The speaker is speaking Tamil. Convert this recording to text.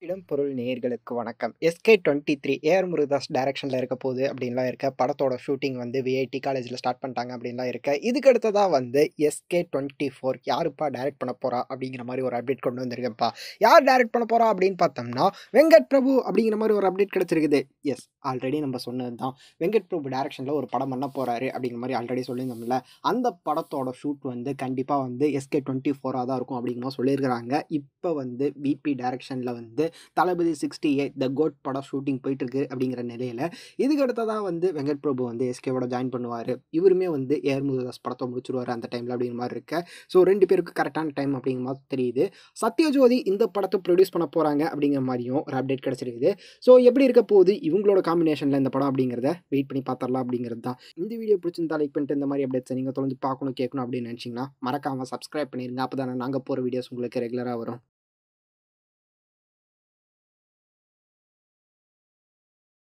இடம் பொருள் நேயர்களுக்கு வணக்கம். SK23 ஏஆர் முருகதாஸ் டைரக்ஷன்ல இருக்க போகுது அப்படின்லாம் இருக்க. படத்தோட ஷூட்டிங் வந்து விஐடி காலேஜ்ல ஸ்டார்ட் பண்ணிட்டாங்க அப்படின்லாம் இருக்க. இதுக்கு அடுத்ததா வந்து SK24 யாருப்பா டைரக்ட் பண்ண போறா அப்படிங்கிற மாதிரி ஒரு அப்டேட் கொண்டு வந்திருக்கேன்ப்பா. யார் டைரக்ட் பண்ண போறா அப்படின்னு பார்த்தோம்னா வெங்கட் பிரபு அப்படிங்கிற மாதிரி ஒரு அப்டேட் கிடைச்சிருக்குது. எஸ், ஆல்ரெடி நம்ம சொன்னது தான். வெங்கட் பிரபு டைரக்ஷன்ல ஒரு படம் பண்ண போறாரு அப்படிங்கிற மாதிரி ஆல்ரெடி சொல்லியிருந்தோம்ல. அந்த படத்தோட ஷூட் வந்து கண்டிப்பா வந்து SK24 தான் இருக்கும் அப்படிங்கிற மாதிரி சொல்லியிருக்கிறாங்க. இப்போ வந்து பிபி டைரக்ஷன்ல வந்து தளபதி 68 த கோட் படம் ஷூட்டிங் போயிட்டு இருக்கு அப்படிங்கிற நிலையில இதுக்கு அடுத்ததான் வந்து வெங்கட் பிரபு வந்து எஸ்கேவோட ஜாயின் பண்ணுவார். இவருமே வந்து ஏஆர் முருகதாஸ் படத்தை முடிச்சிருவாரு அந்த டைமில் அப்படிங்கிற மாதிரி இருக்க. ஸோ ரெண்டு பேருக்கு கரெக்டான டைம் அப்படிங்கிற மாதிரி தெரியுது. சத்யஜோதி இந்த படத்தை ப்ரொடியூஸ் பண்ண போகிறாங்க அப்படிங்கிற மாதிரியும் ஒரு அப்டேட் கிடச்சிருக்குது. ஸோ எப்படி இருக்க போகுது இவங்களோட காம்பினேஷனில் இந்த படம் அப்படிங்கிறத வெயிட் பண்ணி பார்த்துடலாம் அப்படிங்கிறது தான். இந்த வீடியோ பிடிச்சிருந்தா லைக் பண்ணிட்டு இந்த மாதிரி அப்டேட்ஸை நீங்கள் தொடர்ந்து பார்க்கணும் கேட்கணும் அப்படின்னு நினச்சிங்கன்னா மறக்காமல் சப்ஸ்கிரைப் பண்ணிடுங்க. அப்போ தானே நாங்கள் போகிற வீடியோஸ் உங்களுக்கு ரெகுலராக வரும்.